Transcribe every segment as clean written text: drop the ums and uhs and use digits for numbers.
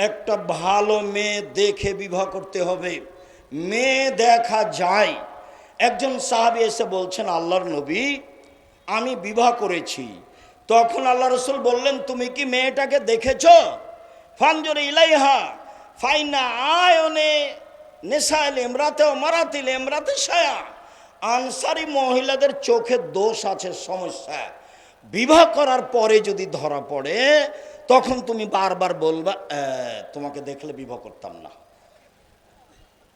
একটা ভালো মেয়ে দেখে বিবাহ করতে হবে। মেয়ে দেখা যায়। একজন সাহাবী এসে বলছেন, আল্লাহর নবী, আমি বিবাহ করেছি। তখন আল্লাহ রসুল বললেন, তুমি কি মেয়েটাকে দেখেছ? ফানজুর ইলাইহা ফাইনা আয়নে নেশাইল ইমরাতে ও মারাতিল ইমরাতে সায়া। আনসারি মহিলাদের চোখে দোষ আছে, সমস্যা। বিবাহ করার পরে যদি ধরা পড়ে তখন তুমি বারবার বলবা, তোমাকে দেখলে বিবাহ করতাম না,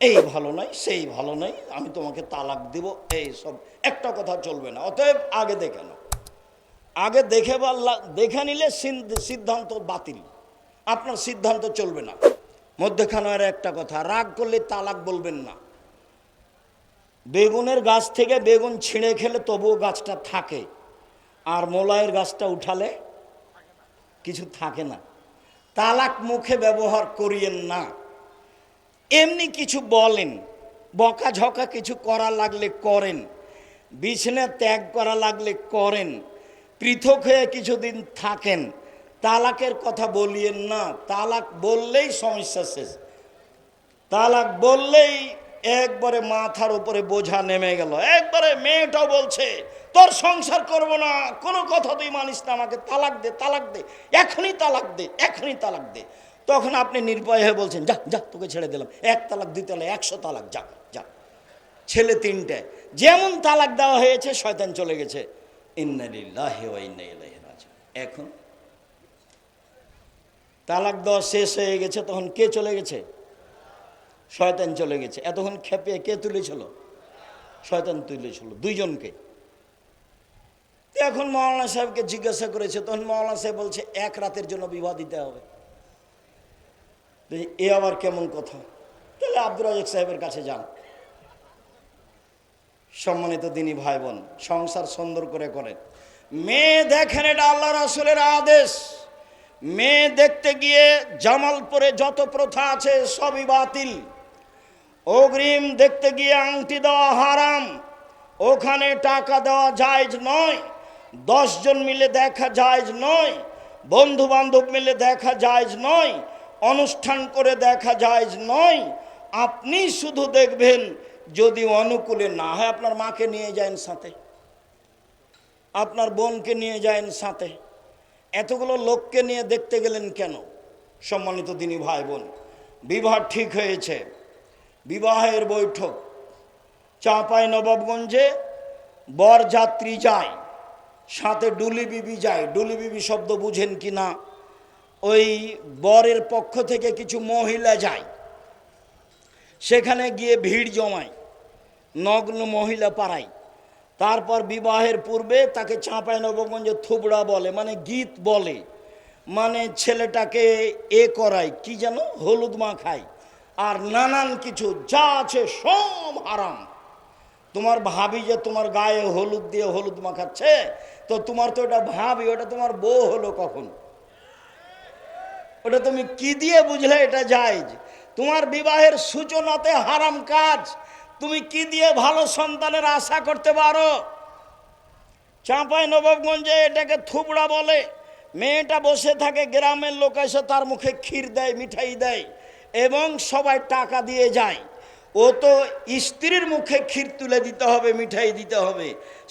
এই ভালো নাই, সেই ভালো নাই, আমি তোমাকে তালাক দিব, এই সব একটা কথা চলবে না। অতএব আগে দেখে নাও। আগে দেখে নিলে সিদ্ধান্ত বাতিল, আপনার সিদ্ধান্ত চলবে না। মধ্যখানের একটা কথা, রাগ করলে তালাক বলবেন না। বেগুনের গাছ থেকে বেগুন ছিঁড়ে খেলে তবুও গাছটা থাকে, আর মোলায়ের গাছটা উঠালে কিছু থাকে না। তালাক মুখে ব্যবহার করিয়েন না। এমনি কিছু বলেন, বকাঝকা কিছু করা লাগলে করেন, বিছানা ত্যাগ করা লাগলে করেন, পৃথক হয়ে কিছুদিন থাকেন। তালাকের কথা বলিয়েন না। তালাক বললেই সমস্যা শেষ। তালাক বললেই একবারে মাথার উপরে বোঝা নেমে গেল। একবারে মেয়েটাও বলছে, তোর সংসার করব না, কোনো কথা তুই মানিস না, আমাকে তালাক দে, তালাক দে, এখনই তালাক দে, এখনই তালাক দে। তখন আপনি নির্ভয় হয়ে বলছেন, যা যা, তোকে ছেড়ে দিলাম, 1 তালাক 2 তালাক 100 তালাক, যা যা। ছেলে 3টে, যেমন তালাক দেওয়া হয়েছে শয়তান চলে গেছে। ইন্না লিল্লাহি ওয়া ইন্না ইলাইহি রাজিউন। এখন তালাক দেওয়া শেষ হয়ে গেছে, তখন কে চলে গেছে? শয়তান চলে গেছে। এতক্ষণ খেপিয়ে কে তুলেছিল? শয়তান তুলেছিল, দুইজনকে। এখন মাওলানা সাহেবকে জিজ্ঞাসা করেছে, তখন মাওলানা সাহেব বলছে 1 রাতের জন্য বিবাহ দিতে হবে। এ আবার কেমন কথা? তাহলে আব্দুর রাজাক সাহেবের কাছে যান। সম্মানিত দিনী ভাই বোন, সংসার সুন্দর করে করেন। মেয়ে দেখেন, এটা আল্লাহ রাসূলের আদেশ। মেয়ে দেখতে গিয়ে জামালপুরে যত প্রথা আছে সবই বাতিল। অগ্রিম দেখতে গিয়ে আংটি দেওয়া হারাম, ওখানে টাকা দেওয়া জায়েজ নয়, 10 জন মিলে দেখা জায়েজ নয়, বন্ধু বান্ধব মিলে দেখা জায়েজ নয়, অনুষ্ঠান করে দেখা জায়েজ নয়। আপনি শুধু দেখবেন, যদি অনুকূলে না হয় আপনার মাকে নিয়ে যান সাথে, আপনার বোনকে নিয়ে যান সাথে। এতগুলো লোককে নিয়ে দেখতে গেলেন কেন? সম্মানিত দিনী ভাই বোন, বিবাহ ঠিক হয়েছে। বিবাহের বৈঠক চাঁপাইনবাবগঞ্জে, বরযাত্রী যায়, সাথে ডুলি বিবি যায়। ডুলি বিবি শব্দ বুঝেন কি না? ওই বরের পক্ষ থেকে কিছু মহিলা যায়, সেখানে গিয়ে ভিড় জমায়, নগ্ন মহিলা পাড়ায়। তারপর বিবাহের পূর্বে তাকে চাঁপাইনবাবগঞ্জে থুবড়া বলে, মানে গীত বলে, মানে ছেলেটাকে করায়, কি যেন হলুদ মাখায়, আর নানান কিছু যা আছে সব হারাম। তোমার ভাবি যে তোমার গায়ে হলুদ দিয়ে হলুদ মাখাচ্ছে, তো তোমার তো ওটা ভাবি, ওটা তোমার বউ হলো কখন? ওটা তুমি কি দিয়ে বুঝলে এটা জায়েজ? তোমার বিবাহের সূচনাতে হারাম কাজ, তুমি কি দিয়ে ভালো সন্তানের আশা করতে পারো? চাঁপাইনবাবগঞ্জে এটাকে থুবড়া বলে। মেয়েটা বসে থাকে, গ্রামের লোক এসে তার মুখে ক্ষীর দেয়, মিঠাই দেয়, এবং সবাই টাকা দিয়ে যায়। ও তো স্ত্রীর মুখে ক্ষীর তুলে দিতে হবে, মিঠাই দিতে হবে,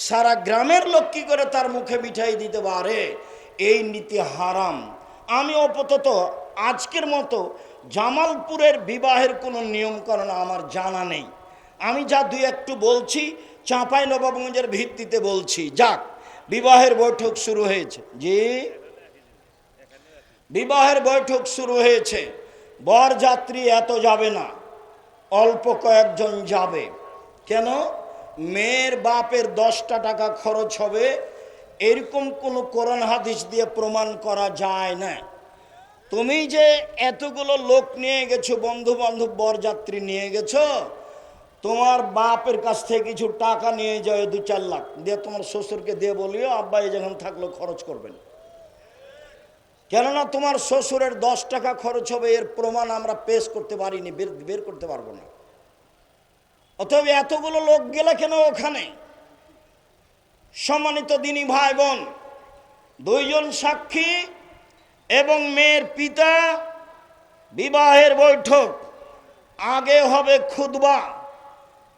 সারা গ্রামের লোক কি করে তার মুখে মিঠাই দিতে পারে? এই নীতি হারাম। আমি আপাতত আজকের মতো জামালপুরের বিবাহের কোনো নিয়মকানুন আমার জানা নেই। আমি যা 2-একটু বলছি চাঁপাইনবাবগঞ্জের ভিত্তিতে বলছি। যাক, বিবাহের বৈঠক শুরু হয়েছে। জি, বিবাহের বৈঠক শুরু হয়েছে। বরযাত্রী এত যাবে না, অল্প কয়েকজন যাবে। কেন? মেয়ের বাপের 10টা টাকা খরচ হবে, এরকম কোনো কোরআন হাদিস দিয়ে প্রমাণ করা যায় না। তুমি যে এতগুলো লোক নিয়ে গেছো, বন্ধু বান্ধব বরযাত্রী নিয়ে গেছো, তোমার বাপের কাছ থেকে কিছু টাকা নিয়ে যাও, 2-4 লাখ দিয়ে তোমার শ্বশুরকে দিয়ে বলিও, আব্বা এই যখন থাকলো খরচ করবেন। কেননা তোমার শ্বশুরের 10 টাকা খরচ হবে, এর প্রমাণ আমরা পেশ করতে পারিনি, বের করতে পারবো না। অতএব এতগুলো লোক গেলে কেন ওখানে? সম্মানিত দিনী ভাই বোন, 2 জন সাক্ষী এবং মেয়ের পিতা বিবাহের বৈঠক, আগে হবে খুতবা,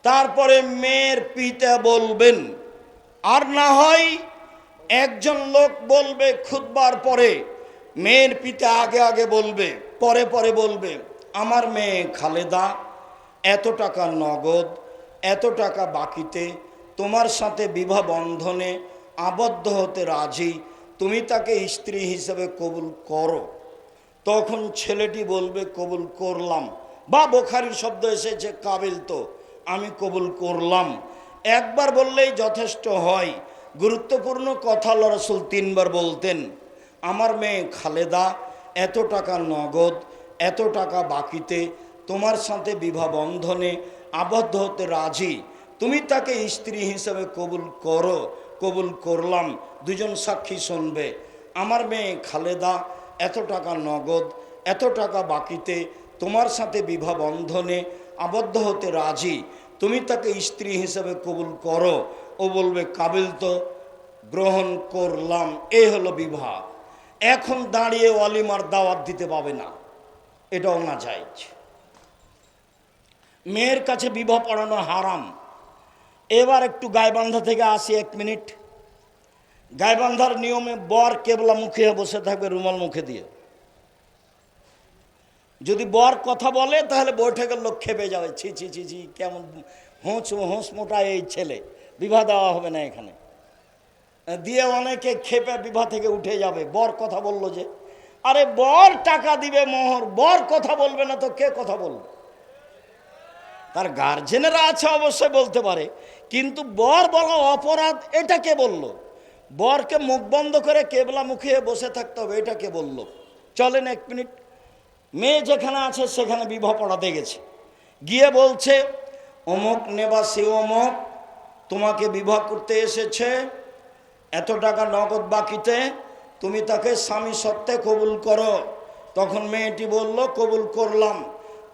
তারপরে মেয়ের পিতা বলবেন, আর না হয় একজন লোক বলবে খুতবার পরে, মেয়ের পিতা আগে আগে বলবে, পরে পরে বলবে, আমার মেয়ে খালেদা এত টাকা নগদ, এত টাকা বাকিতে তোমার সাথে বিবাহ বন্ধনে আবদ্ধ হতে রাজি, তুমি তাকে স্ত্রী হিসেবে কবুল করো। তখন ছেলেটি বলবে কবুল করলাম, বা বুখারীর শব্দ এসেছে কাবিল, তো আমি কবুল করলাম। একবার বললেই যথেষ্ট হয়। গুরুত্বপূর্ণ কথা আল্লাহ রাসূল 3 বার বলতেন, আমার মেয়ে খালেদা এত টাকা নগদ, এত টাকা বাকিতে তোমার সাথে বিবাহ বন্ধনে আবদ্ধ হতে রাজি, তুমি তাকে স্ত্রী হিসেবে কবুল করো। কবুল করলাম, দুজন সাক্ষী শুনবে। আমার মেয়ে খালেদা এত টাকা নগদ, এত টাকা বাকিতে তোমার সাথে বিবাহ বন্ধনে আবদ্ধ হতে রাজি, তুমি তাকে স্ত্রী হিসেবে কবুল করো। ও বলবে কাবিল, তো গ্রহণ করলাম। এ হলো বিবাহ। এখন দাঁড়িয়ে ওয়ালিমার দাওয়াত দিতে পাবে না, এটাও না জায়েজ। মেয়ের কাছে বিবাহ পড়ানো হারাম। এবার একটু গায়বান্ধা থেকে আসি 1 মিনিট। গায়বান্ধার নিয়মে বর কেবলা মুখে বসে থাকবে, রুমাল মুখে দিয়ে। যদি বর কথা বলে তাহলে বৈঠকের লোক খেপে যাবে, ছি ছি ছি ছি, কেমন হোঁস মোটা এই ছেলে, বিবাহ দেওয়া হবে না এখানে, দিয়ে অনেকে খেপে বিবাহ থেকে উঠে যাবে। বর কথা বললো যে, আরে বর টাকা দিবে মোহর, বর কথা বলবে না তো কে কথা বলবে? তার গার্জেনেরা আছে অবশ্যই বলতে পারে, কিন্তু বর বলা অপরাধ এটা কে বললো? বরকে মুখ বন্ধ করে কেবলা মুখে বসে থাকতে হবে, এটা কে বললো? চলেন 1 মিনিট। মেয়ে যেখানে আছে সেখানে বিবাহ পড়াতে গেছে, গিয়ে বলছে অমুক নেবাসী অমুক তোমাকে বিবাহ করতে এসেছে, এত টাকা নগদ বাকিতে, তুমি তাকে স্বামী সত্ত্বে কবুল করো। তখন মেয়েটি বলল কবুল করলাম।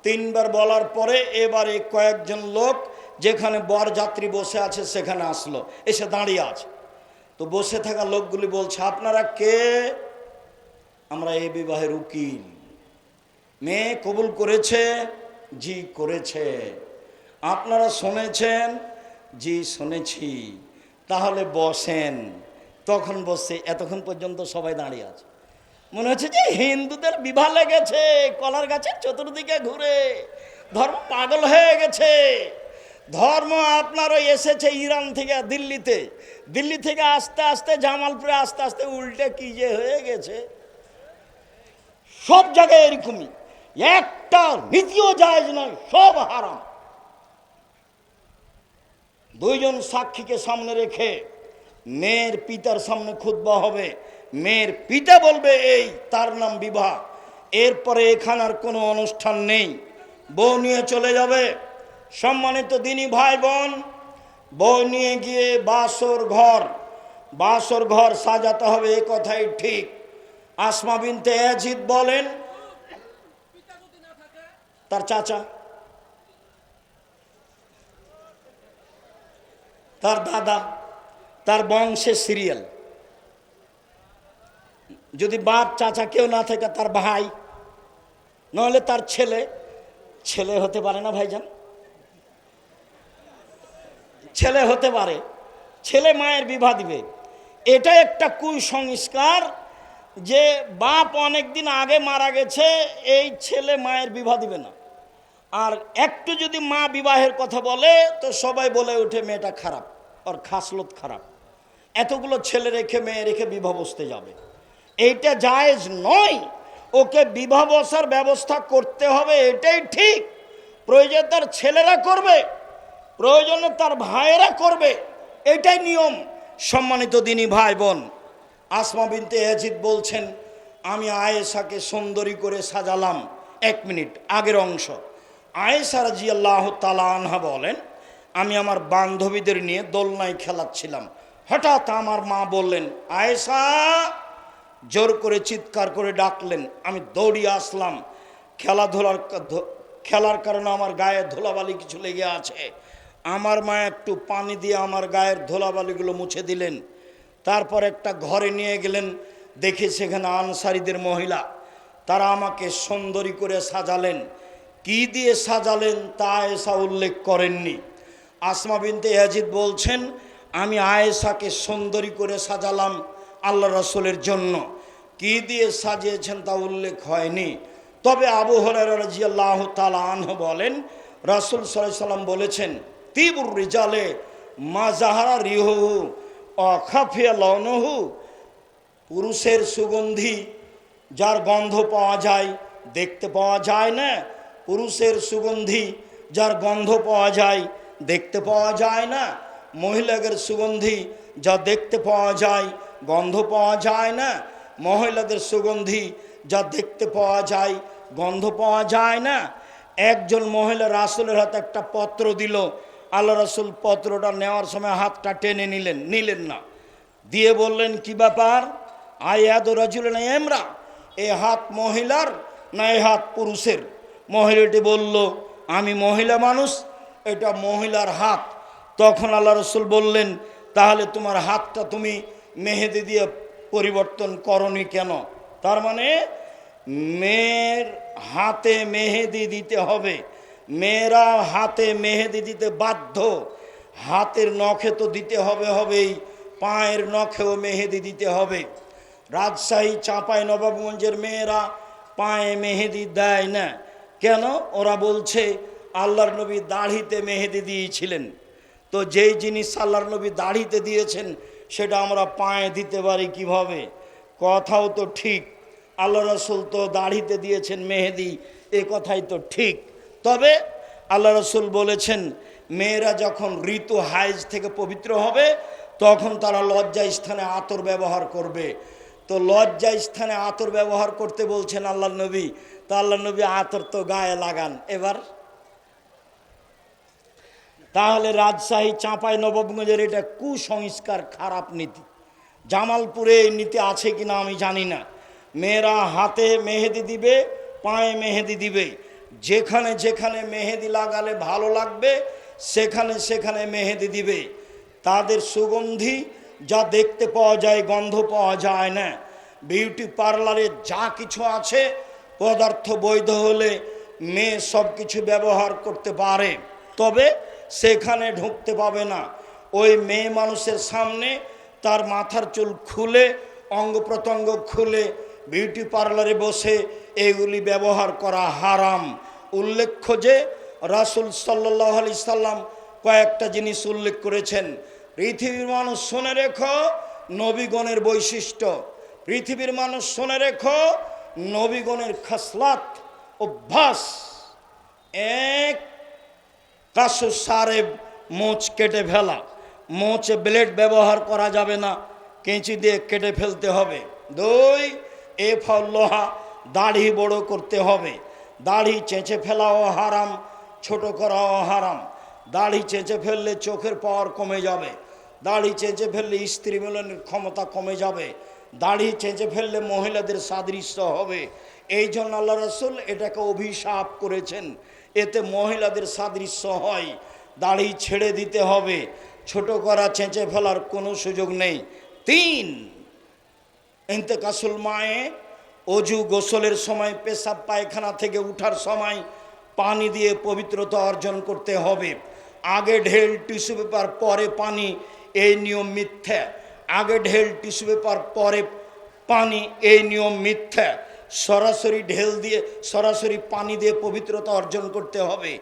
3 বার বলার পরে এবারে কয়েকজন লোক যেখানে বরযাত্রী বসে আছে সেখানে আসলো, এসে দাঁড়িয়ে আছে। তো বসে থাকা লোকগুলি বলছে, আপনারা কে? আমরা এই বিবাহের উকিল। মেয়ে কবুল করেছে? জি করেছে। আপনারা শুনেছেন? জি শুনেছি। তাহলে বসেন। তখন বসে, এতক্ষণ পর্যন্ত সবাই দাঁড়িয়ে আছে। মনে হচ্ছে যে হিন্দুদের বিবাহ লেগেছে, কলার গাছের চতুর্দিকে ঘুরে ধর্ম পাগল হয়ে গেছে। ধর্ম আপনারও এসেছে ইরান থেকে দিল্লিতে, দিল্লি থেকে আস্তে আস্তে জামালপুরে, আস্তে আস্তে উল্টে কি যে হয়ে গেছে। সব জায়গায় এরকমই, একটা নীতিও জায়েজ নয়, সব হারাম। 2 জন সাক্ষীকে সামনে রেখে মেয়ের পিতার সামনে খুতবা হবে। মেয়ের পিতা বলবে এই তার নাম বিবাহ। এরপরে এখানে আর কোনো অনুষ্ঠান নেই, বউ নিয়ে চলে যাবে। সম্মানিত দিনী ভাই বোন, বউ নিয়ে গিয়ে বাসর ঘর সাজাতে হবে, এ কথাই ঠিক। আসমা বিনতে ইয়াজিদ বলেন, তার চাচা, তার দাদা, তার বংশের সিরিয়াল, যদি বাপ চাচা কেউ না থাকে তার ভাই, নাহলে তার ছেলে হতে পারে না ভাইজান, ছেলে হতে পারে, ছেলে মায়ের বিবাহ দিবে। এটা একটা কুসংস্কার যে বাপ অনেক দিন আগে মারা গেছে, এই ছেলে মায়ের বিবাহ দিবে না। আর একটু যদি মা বিবাহের কথা বলে তো সবাই বলে ওঠে মেয়েটা খারাপ, ওর খাসলত খারাপ, এতগুলো ছেলে রেখে মেয়ে রেখে বিবাহ বসতে যাবে। এইটা জায়েজ নয়। ওকে বিবাহ বসার ব্যবস্থা করতে হবে, এটাই ঠিক। প্রয়োজনে তার ছেলেরা করবে, প্রয়োজনে তার ভাইয়েরা করবে, এটাই নিয়ম। সম্মানিত দিনী ভাই বোন, আসমা বিনতে ইয়াজিদ বলছেন, আমি আয়েশাকে সুন্দরী করে সাজালাম। 1 মিনিট আগের অংশ। আয়েশা রাদিয়াল্লাহু তাআলা আনহা বলেন, আমি আমার বান্ধবীদের নিয়ে দোলনায় খেলাচ্ছিলাম, হঠাৎ আমার মা বললেন আয়েশা, জোর করে চিৎকার করে ডাকলেন। আমি দৌড়িয়ে আসলাম। খেলার কারণে আমার গায়ে ধুলাবালি কিছু লেগে আছে। আমার মা একটু পানি দিয়ে আমার গায়ের ধুলাবালিগুলো মুছে দিলেন। তারপর একটা ঘরে নিয়ে গেলেন, দেখি সেখানে আনসারীদের মহিলা তারা আমাকে সুন্দরী করে সাজালেন। কি দিয়ে সাজালেন তা আয়েশা উল্লেখ করেননি। আসমা বিনতে ইয়াজিদ বলছেন, আমি আয়েশাকে সুন্দরী করে সাজালাম আল্লাহ রাসূলের জন্য। কি দিয়ে সাজিয়েছেন তা উল্লেখ হয়নি। তবে আবু হুরায়রা রাদিয়াল্লাহু তাআলা আনহু বলেন, রাসূল সাল্লাল্লাহু আলাইহি সাল্লাম বলেছেন, তিবুর রিজালে মা জাহারা রিহুহু অখাফিয়া লাউনুহু, পুরুষের সুগন্ধি যার গন্ধ পাওয়া যায় দেখতে পাওয়া যায় না, পুরুষের সুগন্ধি যার গন্ধ পাওয়া যায় দেখতে পাওয়া যায় না, মহিলাদের সুগন্ধি যা দেখতে পাওয়া যায় গন্ধ পাওয়া যায় না, মহিলাদের সুগন্ধি যা দেখতে পাওয়া যায় গন্ধ পাওয়া যায় না। একজন মহিলা রাসূলের হাতে একটা পত্র দিল, আল্লাহ রাসূল পত্রটা নেওয়ার সময় হাতটা টেনে নিলেন না, দিয়ে বললেন, কি ব্যাপার? আয়াদু রাজুলিন ইমরা, এ হাত মহিলার না এ হাত পুরুষের? মহিলাটি বলল, আমি মহিলা মানুষ, এটা মহিলার হাত। তখন আল্লাহ রাসূল বললেন, তাহলে তোমার হাতটা তুমি মেহেদি দিয়ে পরিবর্তন করনি কেন? তার মানে মেয়ের হাতে মেহেদি দিতে হবে, মেয়েরা হাতে মেহেদি দিতে বাধ্য। হাতের নখে তো দিতে হবেই, পায়ের নখেও মেহেদি দিতে হবে। রাজশাহী চাঁপাই নবাবগঞ্জের মেয়েরা পায়ে মেহেদি দেয় না কেন? ওরা বলছে আল্লাহর নবী দাড়িতে মেহেদি দিয়েছিলেন, তো যেই জিনিস আল্লাহর নবী দাড়িতে দিয়েছেন সেটা আমরা পায়ে দিতে পারি কিভাবে? কথাও তো ঠিক, আল্লাহ রাসূল তো দাড়িতে দিয়েছেন মেহেদি, এ কথাই তো ঠিক। তবে আল্লাহ রাসূল বলেছেন, মেয়েরা যখন ঋতু হাইজ থেকে পবিত্র হবে তখন তারা লজ্জা স্থানে আতর ব্যবহার করবে। তো লজ্জা স্থানে আতর ব্যবহার করতে বলছেন আল্লাহ নবী, তো আল্লাহ নবী আতর তো গায়ে লাগান। এবার তাহলে রাজশাহী চাঁপাই নবাবগঞ্জের এটা কুসংস্কার, খারাপ নীতি। জামালপুরে এই নীতি আছে কিনা আমি জানি না। মেয়েরা হাতে মেহেদি দিবে, পায়ে মেহেদি দিবে, যেখানে যেখানে মেহেদি লাগালে ভালো লাগবে সেখানে সেখানে মেহেদি দিবে। তাদের সুগন্ধি যা দেখতে পাওয়া যায় গন্ধ পাওয়া যায় না। বিউটি পার্লারে যা কিছু আছে পদার্থ বৈধ হলে মেয়ে সব কিছু ব্যবহার করতে পারে, তবে সেখানে ঢুকতে পাবে না। ওই মেয়ে মানুষের সামনে তার মাথার চুল খুলে অঙ্গ প্রত্যঙ্গ খুলে বিউটি পার্লারে বসে এগুলি ব্যবহার করা হারাম। উল্লেখ্য যে রাসূল সাল্লাল্লাহু আলাইহি সাল্লাম কয়েকটা জিনিস উল্লেখ করেছেন। পৃথিবীর মানুষ শুনে রেখো নবীগণের বৈশিষ্ট্য, পৃথিবীর মানুষ শুনে রেখো নবীগণের খাসলাত অভ্যাস। এক, কাসু সারেব, মোচ কেটে ফেলা, মোচে ব্লেড ব্যবহার করা যাবে না, কেঁচি দিয়ে কেটে ফেলতে হবে। দুই, এফলোহা, দাড়ি বড় করতে হবে, দাড়ি চেঁচে ফেলাও হারাম, ছোট করাও হারাম। দাড়ি চেঁচে ফেললে চোখের পাওয়ার কমে যাবে, দাড়ি চেঁচে ফেললে স্ত্রী মিলনের ক্ষমতা কমে যাবে, দাড়ি চেঁচে ফেললে মহিলাদের সাদৃশ্য হবে। এই জন্য আল্লাহ রাসূল এটাকে অভিশাপ করেছেন, এতে মহিলাদের সাদৃশ্য হয়। দাড়ি ছেড়ে দিতে হবে, ছোট করা চেঁচে ফেলার কোনো সুযোগ নেই। তিন, ইন্তেকাসুল মায়ে, অজু গোসলের সময় পেশাব পায়খানা থেকে উঠার সময় পানি দিয়ে পবিত্রতা অর্জন করতে হবে। আগে ঢেল টিস্যু পেপার পরে পানি, এই নিয়ম মিথ্যা। আগে ঢেল টিস্যু পেপার পরে পানি, এই নিয়ম মিথ্যা। সরাসরি ঢেল দিয়ে সরাসরি পানি দিয়ে পবিত্রতা অর্জন করতে হবে।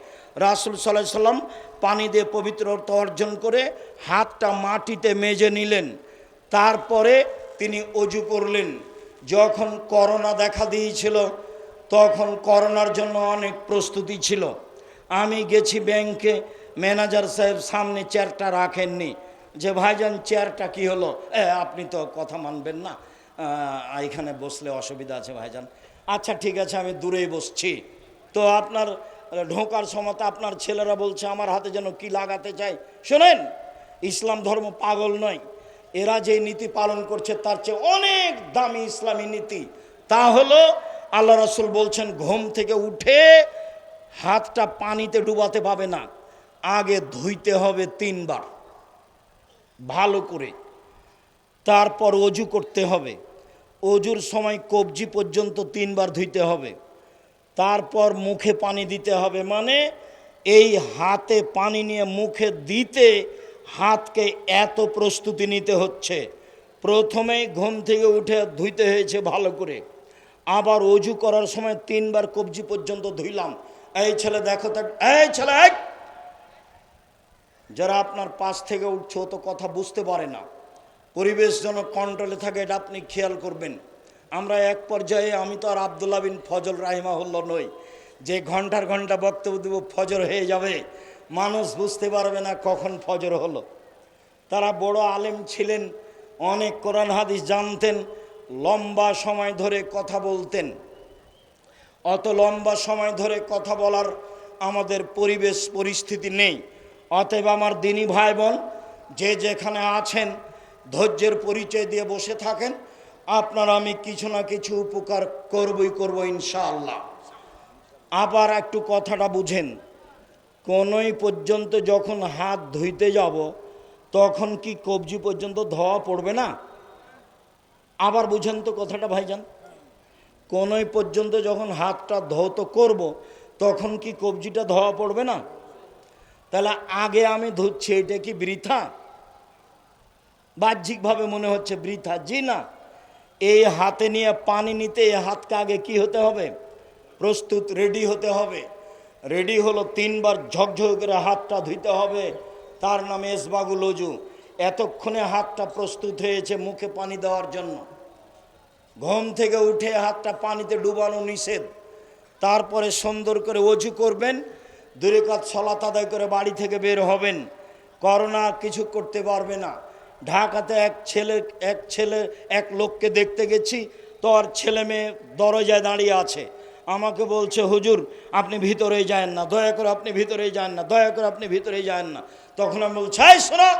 রাসূল সাল্লাল্লাহু আলাইহি সাল্লাম পানি দিয়ে পবিত্রতা অর্জন করে হাতটা মাটিতে মেজে নিলেন, তারপরে তিনি অজু করলেন। যখন করোনা দেখা দিয়েছিল তখন করোনার জন্য অনেক প্রস্তুতি ছিল। আমি গেছি ব্যাংকে, ম্যানেজার সাহেব সামনে চেয়ারটা রাখেননি, যে ভাইজান চেয়ারটা কি হলো? আপনি তো কথা মানবেন না, এখানে বসলে অসুবিধা আছে ভাইজান। আচ্ছা ঠিক আছে, আমি দূরেই বসছি। তো আপনার ঢোকার সময় আপনার ছেলেরা বলছে আমার হাতে যেন কি লাগাতে চাই। শোনেন, ইসলাম ধর্ম পাগল নয়, এরা যে নীতি পালন করছে তার চেয়ে অনেক দামি ইসলামী নীতি। তা হলো আল্লাহ রাসূল বলছেন ঘুম থেকে উঠে হাতটা পানিতে ডুবাতে পাবে না, আগে ধুইতে হবে 3 বার ভালো করে, তারপর অজু করতে হবে, অজুর সময় কবজি পর্যন্ত 3 বার ধুইতে হবে, তারপর মুখে পানি দিতে হবে। মানে এই হাতে পানি নিয়ে মুখে দিতে হাতকে এত প্রস্তুতি নিতে হচ্ছে। প্রথমেই ঘুম থেকে উঠে ধুইতে হয়েছে ভালো করে, আবার অজু করার সময় 3 বার কবজি পর্যন্ত ধুইলাম। এই ছেলে দেখো তো, এই ছেলে, যারা আপনার পাশ থেকে উঠছে ও তো কথা বুঝতে পারে না, পরিবেশ যেন কন্ট্রোলে থাকে, এটা আপনি খেয়াল করবেন। আমরা এক পর্যায়ে, আমি তো আর আব্দুল্লাহ বিন ফজল রাহিমাহুল্লাহ নই যে ঘন্টার ঘন্টা বক্তব্য দেব, ফজর হয়ে যাবে, মানুষ বুঝতে পারবে না কখন ফজর হলো। তারা বড় আলেম ছিলেন, অনেক কোরআন হাদিস জানতেন, লম্বা সময় ধরে কথা বলতেন। অত লম্বা সময় ধরে কথা বলার আমাদের পরিবেশ পরিস্থিতি নেই। অতএব আমার দিনী ভাই বোন, যে যেখানে আছেন ধৈর্যের পরিচয় দিয়ে বসে থাকেন, আপনারা আমি কিছু না কিছু উপকার করবই করব ইনশাআল্লাহ। আবার একটু কথাটা বুঝেন, কোনোই পর্যন্ত যখন হাত ধুইতে যাব তখন কি কবজি পর্যন্ত ধোয়া পড়বে না? আবার বুঝেন তো কথাটা ভাইজান, কোনোই পর্যন্ত যখন হাতটা ধৌত করব তখন কি কবজিটা ধোয়া পড়বে না? তাহলে আগে আমি ধুচ্ছি, এটা কি বৃথা? বাহ্যিকভাবে মনে হচ্ছে বৃথা, জি না। এই হাতে নিয়ে পানি নিতে এই হাতকে আগে কি হতে হবে? প্রস্তুত, রেডি হতে হবে। রেডি হলো 3 বার ঝকঝক করে হাতটা ধুইতে হবে, তার নামে ইসবাগুল ওযু। এতক্ষণে হাতটা প্রস্তুত হয়েছে মুখে পানি দেওয়ার জন্য। ঘুম থেকে উঠে হাতটা পানিতে ডুবানো নিষেধ। তারপরে সুন্দর করে ওযু করবেন, 2 রাকাত সালাত আদায় করে বাড়ি থেকে বের হবেন। করোনা কিছু করতে পারবে না। ঢাকাতে এক লোককে দেখতে গেছি, তো আর ছেলে মেয়ে দরজায় দাঁড়িয়ে আছে। আমাকে বলছে, হুজুর আপনি ভিতরে যায়েন না, দয়া করে আপনি ভিতরে যান না, দয়া করে আপনি ভিতরে যান না। তখন আমি বলছি, এই শোনো,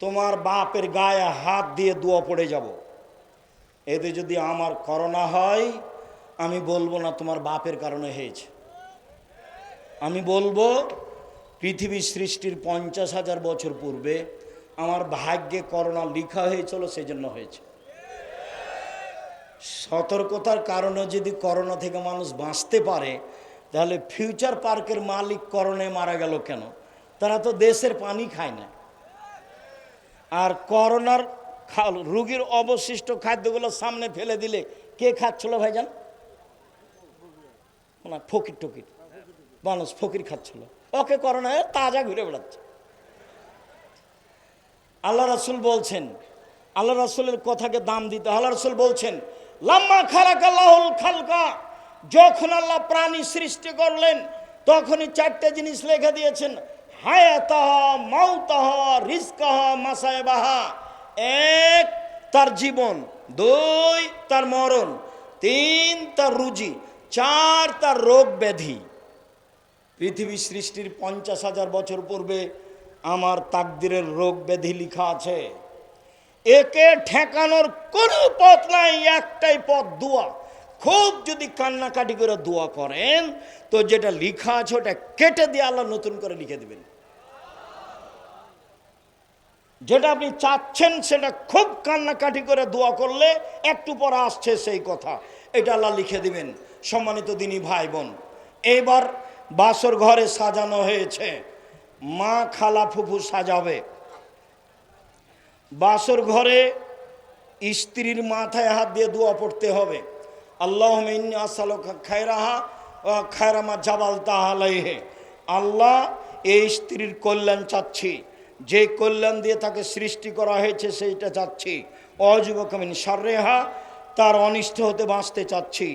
তোমার বাপের গায়ে হাত দিয়ে দোয়া পড়ে যাব। এতে যদি আমার করোনা হয়, আমি বলবো না তোমার বাপের কারণে হয়েছে, আমি বলবো পৃথিবী সৃষ্টির 50,000 বছর পূর্বে আমার ভাগ্যে করোনা লিখা হয়েছিল, সেই জন্য হয়েছে। সতর্কতার কারণে যদি করোনা থেকে মানুষ বাঁচতে পারে, তাহলে ফিউচার পার্কের মালিক করোনায় মারা গেল কেন? তারা তো দেশের পানি খায় না। আর করোনার রোগীর অবশিষ্ট খাদ্যগুলো সামনে ফেলে দিলে কে খাচ্ছিল ভাইজান? না, ফকির টকির মানুষ, ফকির খাচ্ছিল। ওকে করোনা তাজা ঘুরে বেড়াচ্ছে। আল্লাহ রাসূল বলছেন, আল্লাহ রাসূলের কথাকে দাম দিতে। আল্লাহ রাসূল বলছেন, লাম্মা খালাকাল্লাহুল খালকা, যখন আল্লাহ প্রাণী সৃষ্টি করলেন তখনই 4টে জিনিস লিখে দিয়েছেন, হায়াতাহা, মাউতাহা, রিজকাহা, মাসায়বাহা। 1 তার জীবন, 2 তার মরণ, 3 তার রুজি, 4 তার রোগ ব্যাধি। পৃথিবী সৃষ্টির 50,000 বছর পূর্বে আমার তাকদিরের রোগ ব্যাধি লেখা আছে। একে ঠেকানোর কোনো পথ নাই, একটাই পথ, দোয়া। খুব যদি কান্নাকাটি করে দোয়া করেন তো যেটা লেখা আছে ওটা কেটে দিয়ে আল্লাহ নতুন করে লিখে দেবেন। যেটা আপনি চাচ্ছেন সেটা খুব কান্নাকাটি করে দোয়া করলে একটু পরে আসছে সেই কথা, এটা আল্লাহ লিখে দিবেন। সম্মানিত দিনী ভাই বোন, এইবার বাসর ঘরে সাজানো হয়েছে, মা খালা ফুফু সাজাবে। বাসর ঘরে স্ত্রীর মাথায় হাত দিয়ে দোয়া পড়তে হবে, আল্লাহুম্মা ইন্নী আসআলুকা খায়রাহা ওয়া খায়রা মা জাবালতাহা আলাইহি। আল্লাহ, এই স্ত্রীর কল্যাণ চাচ্ছি, যে কল্যাণ দিয়ে তাকে সৃষ্টি করা হয়েছে সেইটা চাচ্ছি। অযুবকা মিন শাররিহা, তার অনিষ্ট হতে বাঁচতে চাচ্ছি।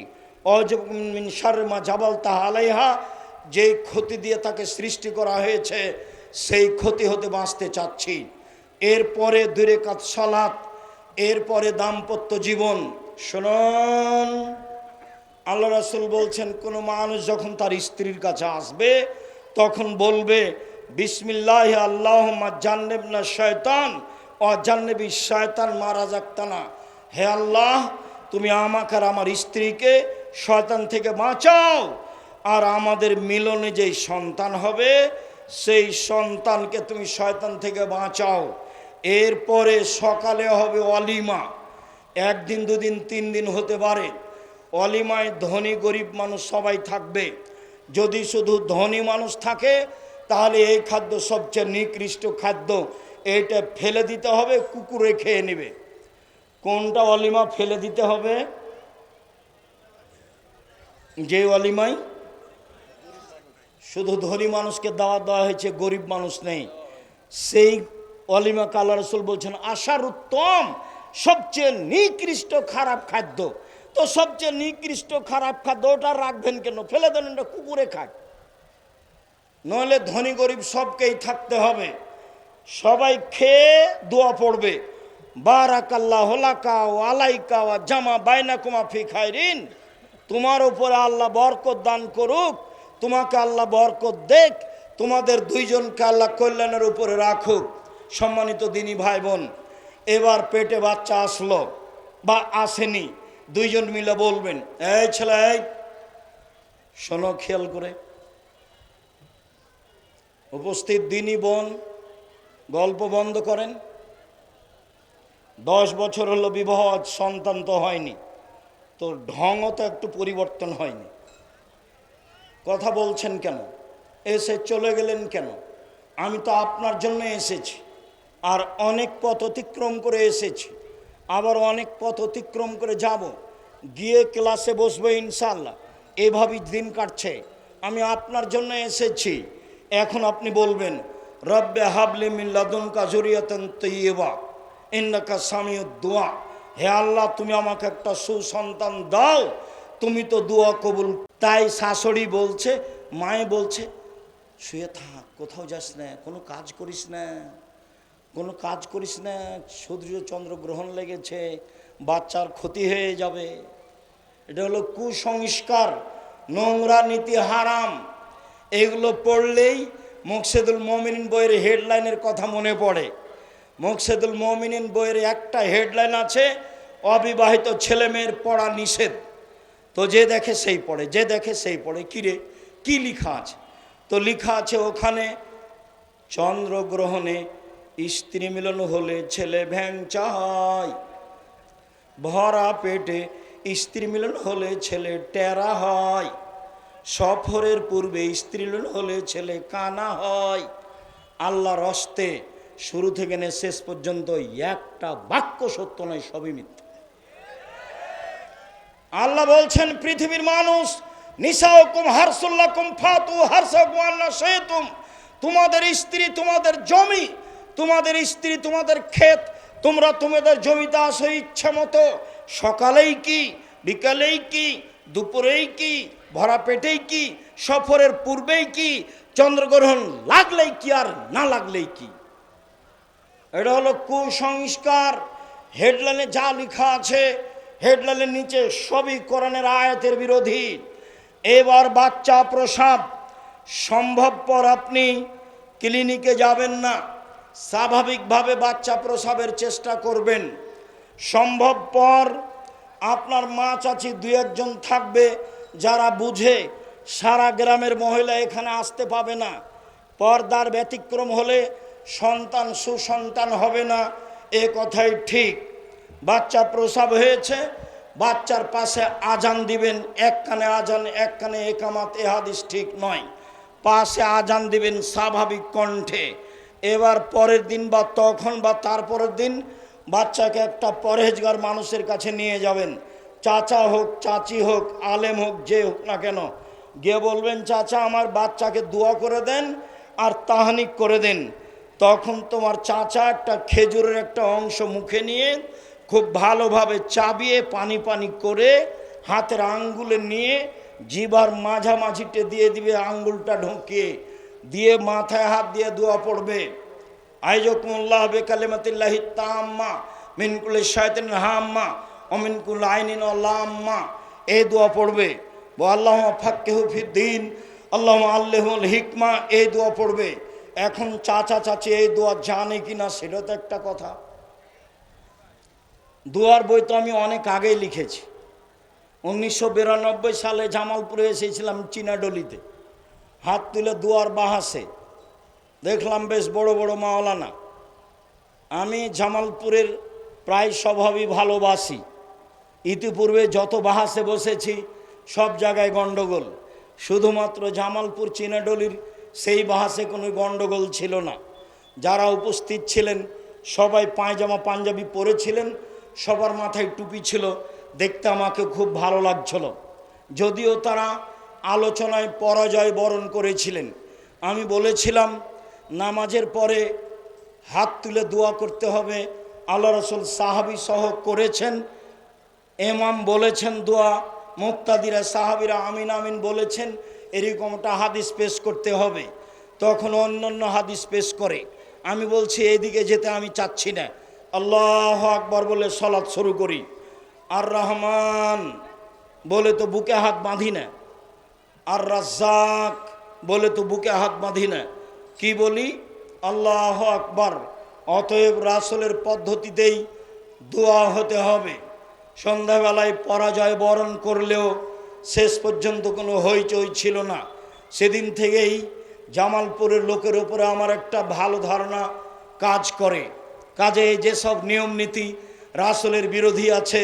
অযুবকা মিন শাররি মা জাবালতাহা আলাইহা, যে ক্ষতি দিয়ে তাকে সৃষ্টি করা হয়েছে সেই ক্ষতি হতে বাঁচতে চাচ্ছি। এরপরে 2 রাকাত সালাত, এরপরে দাম্পত্য জীবন। শুনুন, আল্লাহ রাসূল বলছেন, কোনো মানুষ যখন তার স্ত্রীর কাছে আসবে তখন বলবে, বিসমিল্লাহ আল্লাহুম্মা জান্নিবনা শায়তান ওয়া জান্নিবি শায়তান মা রাযাকতানা। হে আল্লাহ, তুমি আমাকে আর আমার স্ত্রীকে শয়তান থেকে বাঁচাও, আর আমাদের মিলনে যেই সন্তান হবে সেই সন্তানকে তুমি শয়তান থেকে বাঁচাও। এরপরে সকালে হবে ওয়ালিমা, একদিন দুদিন 3 দিন হতে পারে। অলিমায় ধনী গরিব মানুষ সবাই থাকবে। যদি শুধু ধনী মানুষ থাকে তাহলে এই খাদ্য সবচেয়ে নিকৃষ্ট খাদ্য, এইটা ফেলে দিতে হবে, কুকুরে খেয়ে নেবে। কোনটা অলিমা ফেলে দিতে হবে? যে অলিমায় শুধু ধনী মানুষকে দাওয়াত দেওয়া হয়েছে, গরিব মানুষ নেই, সেই অলিমা আল্লাহ রাসূল বলছেন আশার উত্তম, সবচেয়ে নিকৃষ্ট খারাপ খাদ্য। তো সবচেয়ে নিকৃষ্ট খারাপ খাদ্য ওটা রাখবেন কেন? ফেলে দেন, ওটা কুকুরে খায়। নইলে ধনী গরিব সবকেই থাকতে হবে, সবাই খেয়ে দোয়া পড়বে, বারাকাল্লাহু লাকা ওয়া আলাইকা ওয়া জামা বাইনাকুমা ফি খায়রিন, তোমার উপরে আল্লাহ বরকত দান করুক, তোমাকে আল্লাহ বরকত দেখ, তোমাদের দুইজনকে আল্লাহ কল্যাণের উপরে রাখুক। সম্মানিত দিনী ভাই বোন, এবার পেটে বাচ্চা আসলো বা আসেনি, দুইজন মিলে বলবেন, এই ছেলে এই শোনো খেয়াল করে। উপস্থিত দিনী বোন গল্প বন্ধ করেন। 10 বছর হলো বিবাহ, সন্তান তো হয়নি, তো ঢংও তো একটু পরিবর্তন হয়নি। কথা বলছেন কেন? এসে চলে গেলেন কেন? আমি তো আপনার জন্য এসেছি, আর অনেক পথ অতিক্রম করে এসেছি, আবার অনেক পথ অতিক্রম করে যাব, গিয়ে ক্লাসে বসবো ইনশাআল্লাহ। এভাবেই দিন কাটছে। আমি আপনার জন্য এসেছি। এখন আপনি বলবেন, রব্বে হাবলি মিন লাদুনকা যুরিয়াতান তাইয়্যিবা ইন্নাকা সামিউদ দুআ, হে আল্লাহ তুমি আমাকে একটা সুসন্তান দাও, তুমি তো দোয়া কবুল। তাই শাশুড়ি বলছে, মায়ে বলছে, শুয়ে থাক, কোথাও যাস না, কোনো কাজ করিস না, কোনো কাজ করিস না, সূর্য চন্দ্র গ্রহণ লেগেছে, বাচ্চার ক্ষতি হয়ে যাবে। এটা হলো কুসংস্কার, নোংরা নীতি, হারাম। এগুলো পড়লেই মুকসেদুল মুমিনিন বইয়ের হেডলাইনের কথা মনে পড়ে। মুকসেদুল মুমিনিন বইয়ের একটা হেডলাইন আছে, অবিবাহিত ছেলে মেয়ের পড়া নিষেধ। তো যে দেখে সেই পড়ে, যে দেখে সেই পড়ে। কিরে কি লেখা আছে? তো লেখা আছে ওখানে, চন্দ্রগ্রহণে স্ত্রী মিলন হলে ছেলে ভ্যাংচা হয়, ভরা পেটে স্ত্রী মিলন হলে ছেলে টেরা হয়, সফরের পূর্বে স্ত্রী মিলন হলে ছেলে কানা হয়। আল্লাহর হস্তে শুরু থেকে নিয়ে শেষ পর্যন্ত একটা বাক্য সত্য নয়, সবই মিথ্যা। আল্লাহ বলছেন, পৃথিবীর মানুষ, নিসাউকুম হারসুল্লাকুম ফাতু হারসাকুম আন্না শাইতুম, তোমাদের স্ত্রী তোমাদের জমি, তোমাদের স্ত্রী তোমাদের ক্ষেত, তোমরা তোমাদের জমিতে আসো ইচ্ছা মতো, সকালেই কি, বিকালেই কি, দুপুরেই কি, ভরা পেটেই কি, সফরের পূর্বেই কি, চন্দ্রগ্রহণ লাগলেই কি আর না লাগলেই কি। এটা হলো কুসংস্কার। হেডলাইনে যা লেখা আছে, হেডলাইনের নিচে সবই কোরআনের আয়াতের বিরোধী। এবার বাচ্চা প্রসব সম্ভবপর আপনি ক্লিনিকে যাবেন না, স্বাভাবিকভাবে বাচ্চা প্রসবের চেষ্টা করবেন। সম্ভবপর আপনার মা চাচি 2-1 জন থাকবে যারা বুঝে, সারা গ্রামের মহিলা এখানে আসতে পাবে না। পর্দার ব্যতিক্রম হলে সন্তান সুসন্তান হবে না, এ কথাই ঠিক। বাচ্চা প্রসব হয়েছে, বাচ্চার পাশে আজান দিবেন, এক কানে আজান এক কানে একামাত, এ হাদিস ঠিক নয়। পাশে আজান দিবেন স্বাভাবিক কণ্ঠে। এবার পরের দিন বা তখন বা তারপরের দিন বাচ্চাকে একটা পরহেজগার মানুষের কাছে নিয়ে যাবেন, চাচা হোক চাচি হোক আলেম হোক যে হোক না কেন, গিয়ে বলবেন, চাচা আমার বাচ্চাকে দোয়া করে দেন আর তাহনিক করে দেন। তখন তোমার চাচা একটা খেজুরের একটা অংশ মুখে নিয়ে খুব ভালোভাবে চাবিয়ে পানি পানি করে হাতের আঙ্গুলে নিয়ে জিভার মাঝামাঝিতে দিয়ে দিবে, আঙ্গুলটা ঢুকিয়ে দিয়ে মাথায় হাত দিয়ে দোয়া পড়বে, আইজাকুমুল্লাহ বিকালিমাতিল্লাহি তাম্মা মিন কুল্লি শাইতানিন হাম্মা ওয়া মিন কুল্লি আইনিন লাম্মা। এই দোয়া পড়বে। আল্লাহুম্মা ফাক্কিহু ফিদ্দীন, আল্লাহুম্মা আল্লিমহুল হিকমা, এই দোয়া পড়বে। এখন চাচা চাচি এই দোয়া জানে কিনা সেটা তো একটা কথা। দোয়ার বই তো আমি অনেক আগেই লিখেছি। 1992 সালে জামালপুরে এসেছিলাম চিনাডলিতে, হাত তুলে দোয়ার বাহাসে দেখলাম বেশ বড় বড় মাওলানা। আমি জামালপুরের প্রায় স্বভাবই ভালোবাসি। ইতিপূর্বে যত বাহাসে বসেছি সব জায়গায় গণ্ডগোল, শুধুমাত্র জামালপুর চিনাডলির সেই বাহাসে কোনো গণ্ডগোল ছিল না। যারা উপস্থিত ছিলেন সবাই পায়জামা পাঞ্জাবি পরেছিলেন, সবার মাথায় টুপি ছিল, দেখতে আমাকে খুব ভালো লাগছিল। যদিও তারা আলোচনায় পরাজয় বরণ করেছিলেন। আমি বলেছিলাম নামাজের পরে হাত তুলে দোয়া করতে হবে, আল্লাহ রসুল সাহাবি সহ করেছেন, ইমাম বলেছেন দোয়া, মুক্তাদিরা সাহাবিরা আমিন আমিন বলেছেন, এরকমটা হাদিস পেশ করতে হবে। তখন অন্যান্য হাদিস পেশ করে। আমি বলছি এইদিকে যেতে আমি চাচ্ছি না, আল্লাহু আকবার বলে সালাত শুরু করি। আর রহমান বলে তো বুকে হাত বাঁধি না, আর রাজ্জাক বলে তো বুকে হাত বাঁধি না, কি বলি? আল্লাহু আকবার। অতএব রাসূলের পদ্ধতিতেই দোয়া হতে হবে। সন্ধ্যাবেলায় পরাজয় বরণ করলেও শেষ পর্যন্ত কোনো হইচই ছিল না। সেদিন থেকেই জামালপুরের লোকের উপরে আমার একটা ভালো ধারণা কাজ করে। কাজে যেসব নিয়ম নীতি রাসূলের বিরোধী আছে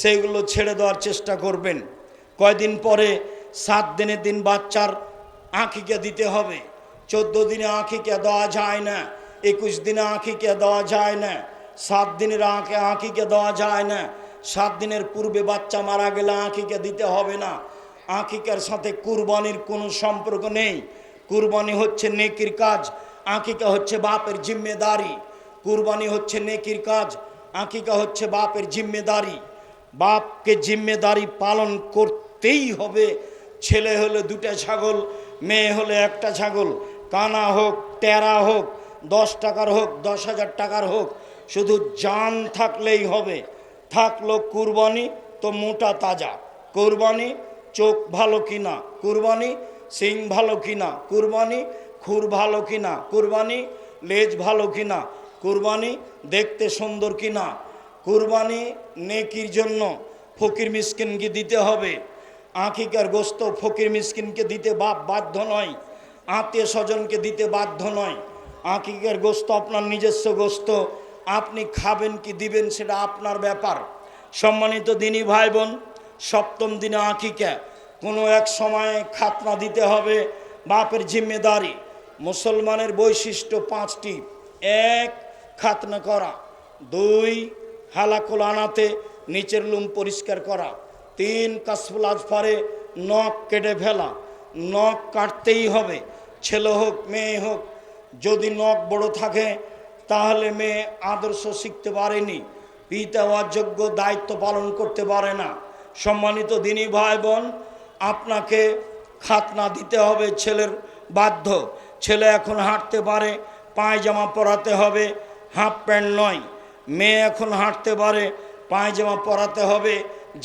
সেগুলো ছেড়ে দেওয়ার চেষ্টা করবেন। কয়দিন পরে 7 দিনের দিন বাচ্চার আঁকিকা দিতে হবে। 14 দিনে আঁকিকা দেওয়া যায় না, 21 দিনে আঁকিকা দেওয়া যায় না, 7 দিনের আঁকিকা দেওয়া যায় না। 7 দিনের পূর্বে বাচ্চা মারা গেলে আঁকিকা দিতে হবে না। আঁকিকার সাথে কুরবানির কোনো সম্পর্ক নেই। কুরবানি হচ্ছে নেকির কাজ, আঁকিকা হচ্ছে বাপের জিম্মেদারি। কুরবানি হচ্ছে নেকির কাজ, আঁকিকা হচ্ছে বাপের জিম্মেদারি। বাপকে জিম্মেদারি পালন করতেই হবে। ছেলে হলে 2টা ছাগল, মেয়ে হলে 1টা ছাগল, কানা হোক, টেরা হোক, 10 টাকার হোক, 10,000 টাকার হোক, শুধু জান থাকলেই হবে। থাকলো কুরবানি তো মোটা তাজা, কুরবানি চোখ ভালো কিনা, কুরবানি সিং ভালো কিনা, কুরবানি খুর ভালো কিনা, কুরবানি লেজ ভালো কিনা, কুরবানি দেখতে সুন্দর কিনা। কুরবানি নেকির জন্য ফকির মিসকিনকে দিতে হবে। আঁকিকার গোস্ত ফকির মিসকিনকে দিতে বাপ বাধ্য নয়, আত্মীয় স্বজনকে দিতে বাধ্য নয়। আঁকিকার গোস্ত আপনার নিজস্ব গোস্ত, আপনি খাবেন কি দিবেন সেটা আপনার ব্যাপার। সম্মানিত দিনী ভাই বোন, 7ম দিনে আঁকিকা, কোনো এক সময়ে খাতনা দিতে হবে, বাপের জিম্মেদারি। মুসলমানের বৈশিষ্ট্য 5টি। 1 খাতনা করা, 2 হালাকুল আনাতে নিচের লুম পরিষ্কার করা, 3 কাসফুল আজফারে নখ কেটে ফেলা। নখ কাটতেই হবে, ছেলে হোক মেয়ে হোক। যদি নখ বড় থাকে তাহলে মেয়ে আদর্শ শিখতে পারেনি, পিতা হওয়ার যোগ্য দায়িত্ব পালন করতে পারে না। সম্মানিত দিনী ভাই বোন, আপনাকে খাতনা দিতে হবে, ছেলের বাধ্য। ছেলে এখন হাঁটতে পারে, পায়জামা পরাতে হবে, হাফ প্যান্ট নয়। মেয়ে এখন হাঁটতে পারে, পায়জামা পরাতে হবে,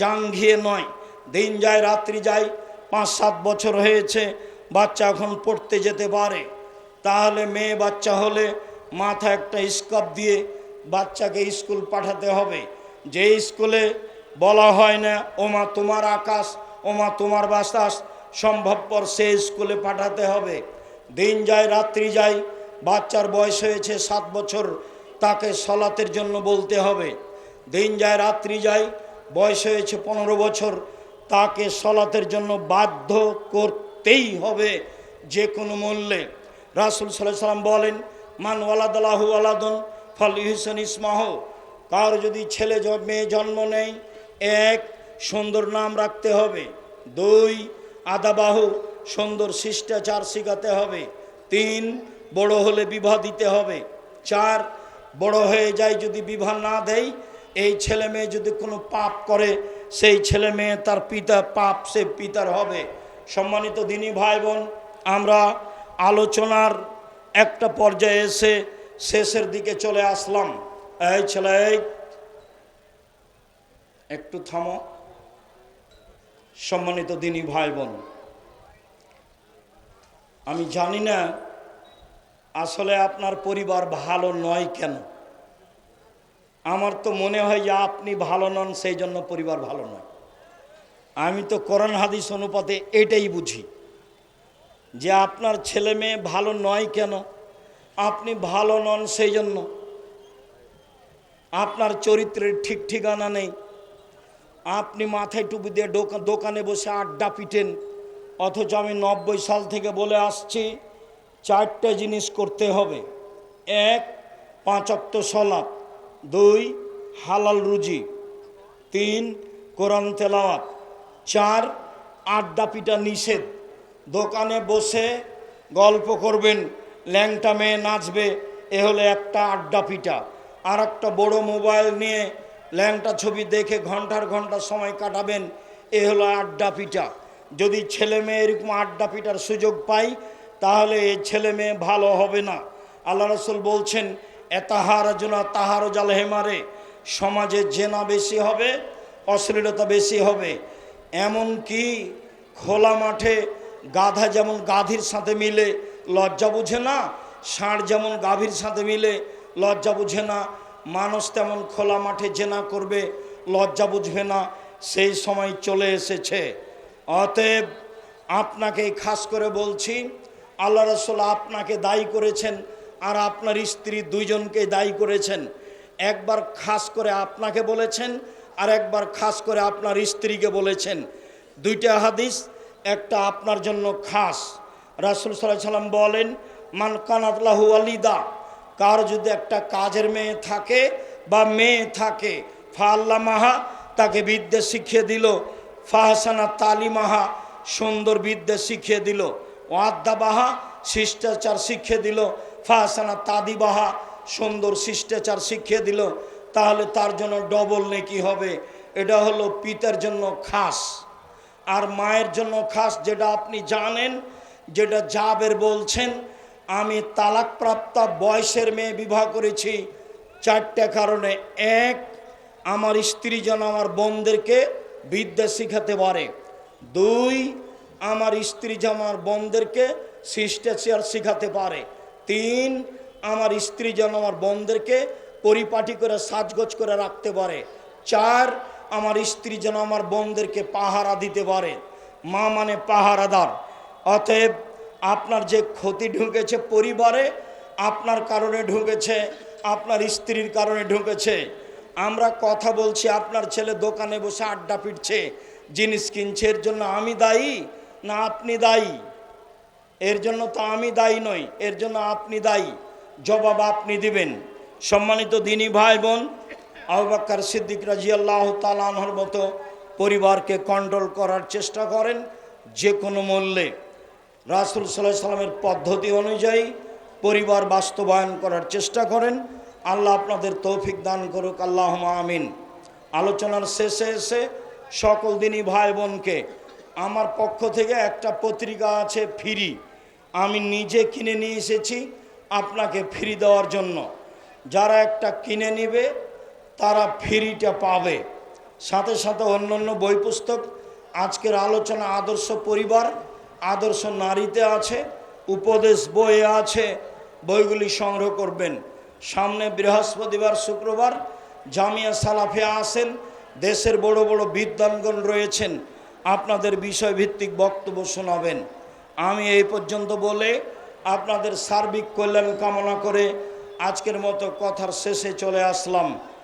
জাঙ্ঘিয়ে নয়। দিন যায় রাত্রি যায়, 5-7 বছর হয়েছে, বাচ্চা এখন পড়তে যেতে পারে। তাহলে মেয়ে বাচ্চা হলে মাথা একটা স্কার্ফ দিয়ে বাচ্চাকে স্কুল পাঠাতে হবে। যে স্কুলে বলা হয় না ওমা তোমার আকাশ, ওমা তোমার বাতাস, সম্ভবপর সে স্কুলে পাঠাতে হবে। দিন যায় রাত্রি যায়, বাচ্চার বয়স হয়েছে 7 বছর, তাকে সলাতের জন্য বলতে হবে। দিন যায় রাত্রি যায়, বয়স হয়েছে 15 বছর, তাকে সলাতের জন্য বাধ্য করতেই হবে যে কোনো মূল্যে। রাসূল সাল্লাল্লাহু আলাইহি সাল্লাম বলেন, মান ওয়ালাদালাহু ওয়ালাদুন ফালইহসান ইসমাহ। কার যদি ছেলে মেয়ে জন্ম নেয়, 1 সুন্দর নাম রাখতে হবে, 2 আদাবাহু সুন্দর শিষ্টাচার শেখাতে হবে, 3 বড় হলে বিবাহ দিতে হবে, 4 বড় হয়ে যায় যদি বিবাহ না দেয়, এই ছেলে মেয়ে যদি কোনো পাপ করে সেই ছেলে মেয়ে তার পিতা পাপ সে পিতার হবে। সম্মানিত দিনী ভাই বোন, আমরা আলোচনার একটা পর্যায়ে এসে শেষের দিকে চলে আসলাম। এই ছেলে একটু থামো। সম্মানিত দিনী ভাই বোন, আমি জানি না আসলে আপনার পরিবার ভালো নয় কেন। আমার তো মনে হয় যে আপনি ভালো নন, সেই জন্য পরিবার ভালো নয়। আমি তো কোরআন হাদিস অনুপাতে এটাই বুঝি যে আপনার ছেলে মেয়ে ভালো নয় কেন, আপনি ভালো নন সেই জন্য। আপনার চরিত্রের ঠিক ঠিকানা নেই, আপনি মাথায় টুপি দিয়ে দোকানে বসে আড্ডা পিটেন। অথচ আমি 90 সাল থেকে বলে আসছি 4টে জিনিস করতে হবে। 1, 5 ওয়াক্ত সালাত, 2, হালাল রুজি, 3, কোরআন তেলাওয়াত, 4, আড্ডা পিটা নিষেধ। দোকানে বসে গল্প করবেন, ল্যাংটা মেয়ে নাচবে, এ হলো একটা আড্ডা পিটা। আর একটা বড় মোবাইল নিয়ে ল্যাংটা ছবি দেখে ঘন্টার ঘন্টা সময় কাটাবেন, এ হলো আড্ডা পিটা। যদি ছেলে মেয়ে এরকম আড্ডা পিটার সুযোগ পাই, তাহলে এই ছেলে মেয়ে ভালো হবে না। আল্লাহ রাসূল বলছেন, এতাহারাজুনা তাহারুজ আল হেমারে, সমাজে জেনা বেশি হবে, অশ্লীলতা বেশি হবে। এমন কি খোলা মাঠে গাধা যেমন গাধীর সাথে মিলে লজ্জা বুঝে না, ষাঁড় যেমন গাভীর সাথে মিলে লজ্জা বুঝে না, মানুষ তেমন খোলা মাঠে জেনা করবে, লজ্জা বুঝবে না। সেই সময় চলে এসেছে। অতএব আপনাকে খাস করে বলছি, আল্লাহ রাসূল আপনাকে দায়ী করেছেন আর আপনার স্ত্রী দুইজনকে দায়ী করেছেন। একবার খাস করে আপনাকে বলেছেন আর একবার খাস করে আপনার স্ত্রীকে বলেছেন। দুইটা হাদিস, একটা আপনার জন্য খাস। রাসূল সাল্লাল্লাহু আলাইহি সাল্লাম বলেন, মান কানাত লাহু ওয়ালিদা, কার যদি একটা কাজের মেয়ে থাকে বা মেয়ে থাকে, ফাআল্লামাহা, তাকে বিদ্যা শিখিয়ে দিল, ফাহসানা তালিমাহা, সুন্দর বিদ্যা শিখিয়ে দিল, ওয়াদ্দাবাহা, শিষ্টাচার শিখিয়ে দিল, ফাহসানা তাদিবাহা, সুন্দর শিষ্টাচার শিখিয়ে দিল, তাহলে তার জন্য ডবল নেকি হবে। এটা হলো পিতার জন্য খাস। আর মায়ের জন্য খাস, যেটা আপনি জানেন, যেটা জাবের বলছেন, আমি তালাকপ্রাপ্তা বয়সের মেয়ে বিবাহ করেছি 4টে কারণে। 1, আমার স্ত্রী যেন আমার বোনদেরকে বিদ্যা শিখাতে পারে। 2, আমার স্ত্রী যেন আমার বোনদেরকে শিষ্টাচার শিখাতে পারে। 3, আমার স্ত্রী যেন আমার বোনদেরকে পরিপাটি করে সাজগোজ করে রাখতে পারে। 4, আমার স্ত্রী যেন আমার বোনদেরকে পাহারা দিতে পারে। মা মানে পাহারাদার। অতএব আপনার যে ক্ষতি ঢুকেছে পরিবারে, আপনার কারণে ঢুকেছে, আপনার স্ত্রীর কারণে ঢুকেছে। আমরা কথা বলছি, আপনার ছেলে দোকানে বসে আড্ডা পিটছে, জিনিস কিনছে, এর জন্য আমি দায়ী না আপনি দায়ী? এর জন্য তো আমি দায়ী নই, এর জন্য আপনি দায়ী। জবাব আপনি দিবেন। সম্মানিত দিনী ভাই বোন, আবু বকর সিদ্দিক রাদিয়াল্লাহু তাআলা আনহুর মতো পরিবারকে কন্ট্রোল করার চেষ্টা করেন যে কোনো মূল্যে। রাসূল সাল্লাল্লাহু আলাইহি সাল্লামের পদ্ধতি অনুযায়ী পরিবার বাস্তবায়ন করার চেষ্টা করেন। আল্লাহ আপনাদের তৌফিক দান করুক, আল্লাহুম্মা আমিন। আলোচনার শেষে এসে সকল দিনী ভাই বোনকে আমার পক্ষ থেকে একটা পত্রিকা আছে ফ্রি, আমি নিজে কিনে নিয়ে এসেছি আপনাকে ফ্রি দেওয়ার জন্য। যারা একটা কিনে নেবে তারা ফ্রিটা পাবে। সাথে সাথে অন্যান্য বই পুস্তক, আজকের আলোচনা আদর্শ পরিবার, আদর্শ নারীতে আছে, উপদেশ বইয়ে আছে, বইগুলি সংগ্রহ করবেন। সামনে বৃহস্পতিবার শুক্রবার জামিয়া সালাফিয়া আসেন, দেশের বড় বড় বিদ্বানগণ রয়েছেন, আপনাদের বিষয়ভিত্তিক বক্তব্য শোনাবেন। আমি এই পর্যন্ত বলে আপনাদের সার্বিক কল্যাণ কামনা করে আজকের মতো কথার শেষে চলে আসলাম।